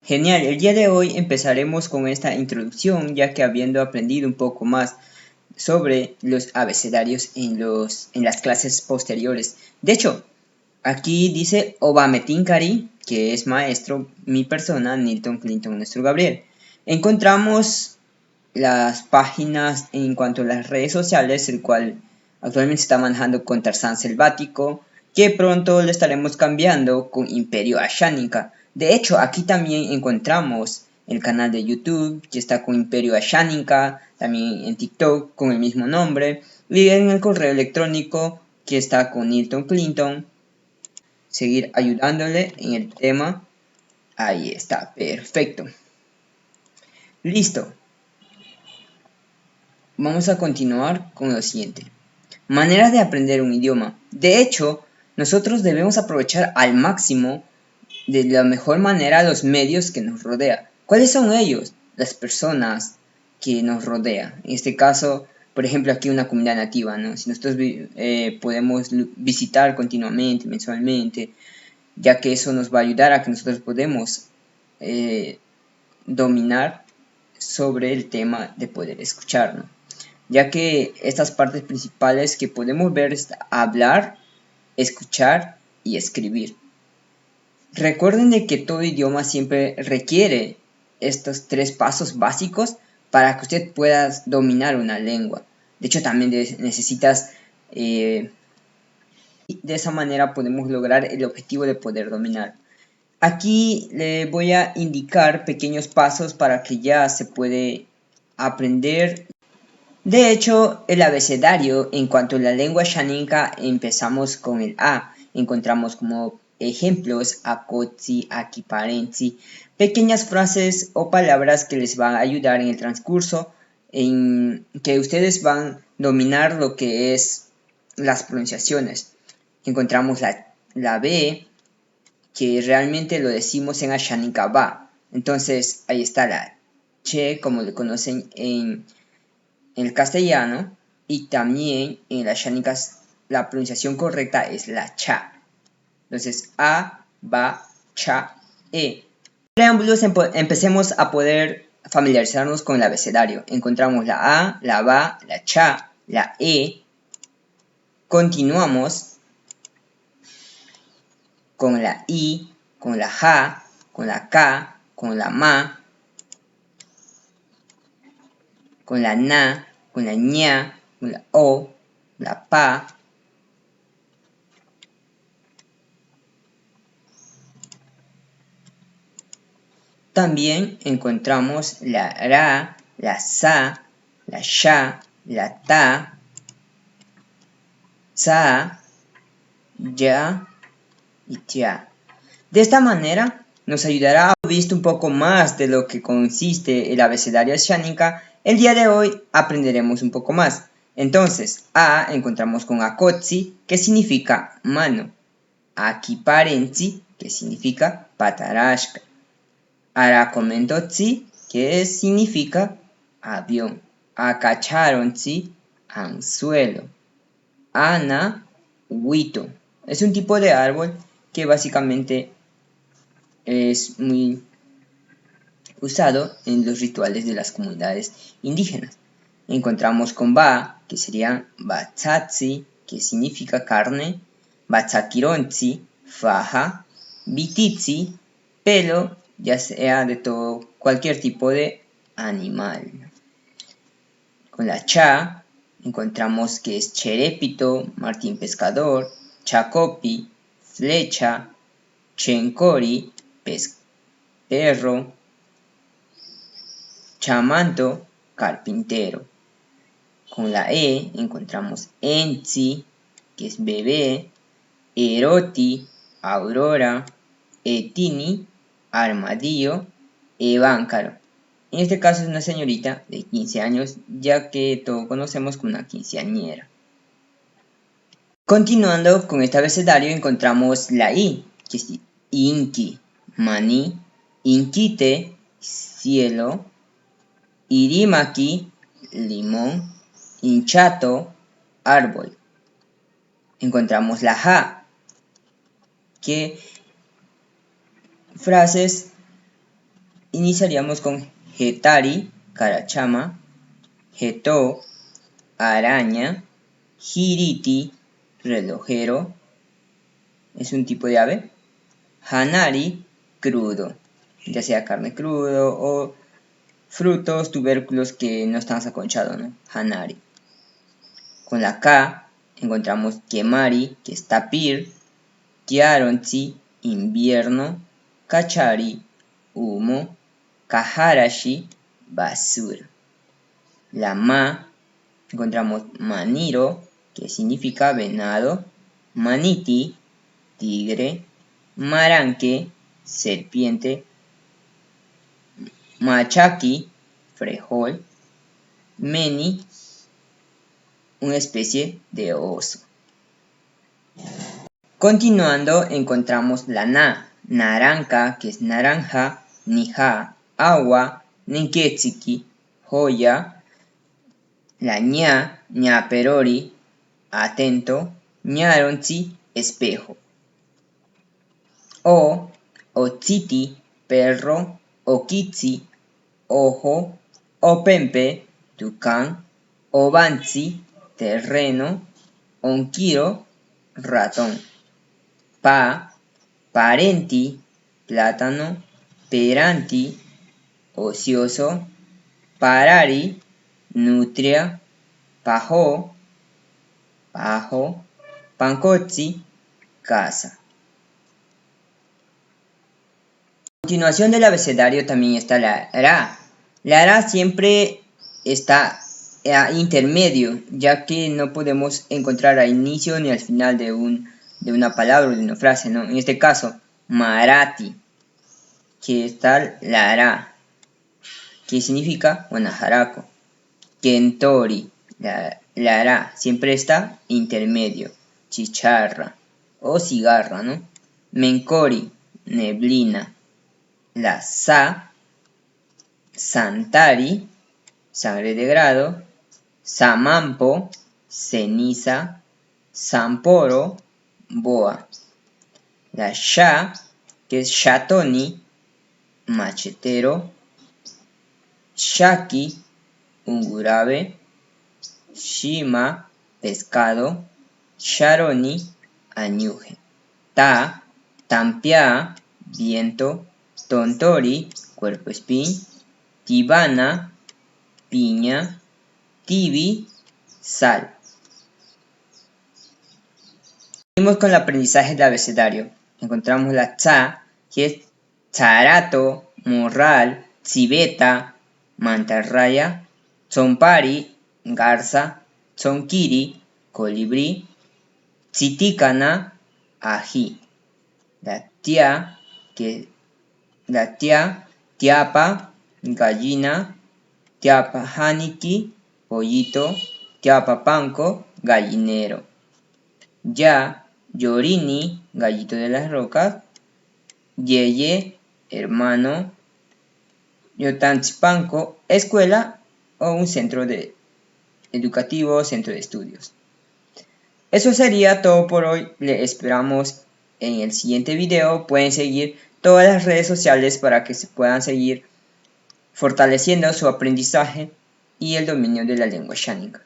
Genial, el día de hoy empezaremos con esta introducción, ya que habiendo aprendido un poco más sobre los abecedarios en las clases posteriores. De hecho, aquí dice Obametinkari, que es maestro, mi persona, Nilton Clinton, nuestro Gabriel. Encontramos las páginas en cuanto a las redes sociales, el cual actualmente se está manejando con Tarzán Selvático, que pronto le estaremos cambiando con Imperio Ashánica. De hecho, aquí también encontramos el canal de YouTube que está con Imperio Ashánica, también en TikTok con el mismo nombre, y en el correo electrónico que está con Nilton Clinton. Seguir ayudándole en el tema. Ahí está, perfecto. Listo. Vamos a continuar con lo siguiente. Maneras de aprender un idioma. De hecho, nosotros debemos aprovechar al máximo de la mejor manera los medios que nos rodean. ¿Cuáles son ellos? Las personas que nos rodean. En este caso, por ejemplo, aquí una comunidad nativa, ¿no? Si nosotros podemos visitar continuamente, mensualmente, ya que eso nos va a ayudar a que nosotros podemos dominar sobre el tema de poder escuchar, ¿no? Ya que estas partes principales que podemos ver es hablar, escuchar y escribir. Recuerden de que todo idioma siempre requiere estos tres pasos básicos para que usted pueda dominar una lengua. De hecho, también necesitas, de esa manera podemos lograr el objetivo de poder dominar. Aquí le voy a indicar pequeños pasos para que ya se puede aprender. De hecho, el abecedario, en cuanto a la lengua xaninca, empezamos con el A. Encontramos como ejemplos akotsi, akiparensi, pequeñas frases o palabras que les van a ayudar en el transcurso, en que ustedes van a dominar lo que es las pronunciaciones. Encontramos la B, que realmente lo decimos en Ashaninka ba. Entonces, ahí está la che, como le conocen en el castellano, y también en las xánicas la pronunciación correcta es la cha. Entonces, a, ba, cha, e. Preámbulos, empecemos a poder familiarizarnos con el abecedario. Encontramos la a, la ba, la cha, la e. Continuamos con la i, con la ja, con la ka, con la ma, con la na, con la ña, con la o, la pa. También encontramos la ra, la sa, la sha, la ta, sa, ya y tia. De esta manera nos ayudará a haber visto un poco más de lo que consiste el abecedario xánica. El día de hoy aprenderemos un poco más. Entonces, a encontramos con akotsi, que significa mano. Akiparensi, que significa patarashka. Arakomentotsi, que significa avión. Akacharonsi, anzuelo. Ana, huito. Es un tipo de árbol que básicamente es muy usado en los rituales de las comunidades indígenas. Encontramos con ba, que sería batsatsi, que significa carne, batsakironzi, faja, bititsi, pelo, ya sea de todo, cualquier tipo de animal. Con la cha encontramos que es cherépito, martín pescador, chacopi, flecha, chencori, perro, chamanto, carpintero. Con la E encontramos enzi, que es bebé, eroti, aurora, etini, armadillo, eváncaro. En este caso es una señorita de 15 años, ya que todos conocemos como una quinceañera. Continuando con este abecedario encontramos la I, que es inki, maní, inquite, cielo, irimaki, limón, hinchato, árbol. Encontramos la ja, que frases iniciaríamos con Hetari, carachama, Heto, araña, Hiriti, relojero, es un tipo de ave, Hanari, crudo, ya sea carne crudo o frutos, tubérculos que no están aconchados, ¿no? Hanari. Con la K encontramos Kemari, que es tapir, Kiaronzi, invierno, Kachari, humo, Kaharashi, basura. La Ma encontramos Maniro, que significa venado, Maniti, tigre, Maranque, serpiente, Machaki, frejol, Meni, una especie de oso. Continuando encontramos la Na, naranja, que es naranja, Nija, agua, Ninketsiki, joya, la Ña, ñaperori, atento, Ñaronzi, espejo. O, Otsiti, perro, Okitsi, ojo, Opempe, tucán, Obanzi, terreno, Onquiro, ratón. Pa, parenti, plátano, peranti, ocioso, parari, nutria, pajo, pajo, pancozzi, casa. A continuación del abecedario también está la Ra. La Ra siempre está a intermedio, ya que no podemos encontrar al inicio ni al final de una palabra o de una frase, ¿no? En este caso, Marathi, que está la Ra, que significa Guanajuato. Kentori, la Ra, siempre está intermedio, chicharra o cigarra, ¿no? Mencori, neblina. La Sa, Santari, sangre de grado, Samampo, ceniza, Samporo, boa. La Sha, que es Shatoni, machetero, Shaki, ungurabe, Shima, pescado, Sharoni, añuje. Ta, tampia, viento, Tontori, cuerpo espín, Tibana, piña, Tibi, sal. Seguimos con el aprendizaje del abecedario. Encontramos la Tsa, que es Charato, morral, civeta, mantarraya, Tzompari, garza, Tzonkiri, colibrí, Tsiticana, ají. La Tia, tiapa, gallina, tiapajaniki, pollito, tiapapanco, gallinero. Ya, Yorini, gallito de las rocas, Yeye, hermano, Yotanchipanco, escuela o un centro educativo, centro de estudios. Eso sería todo por hoy. Les esperamos en el siguiente video. Pueden seguir todas las redes sociales para que se puedan seguir fortaleciendo su aprendizaje y el dominio de la lengua Xánica.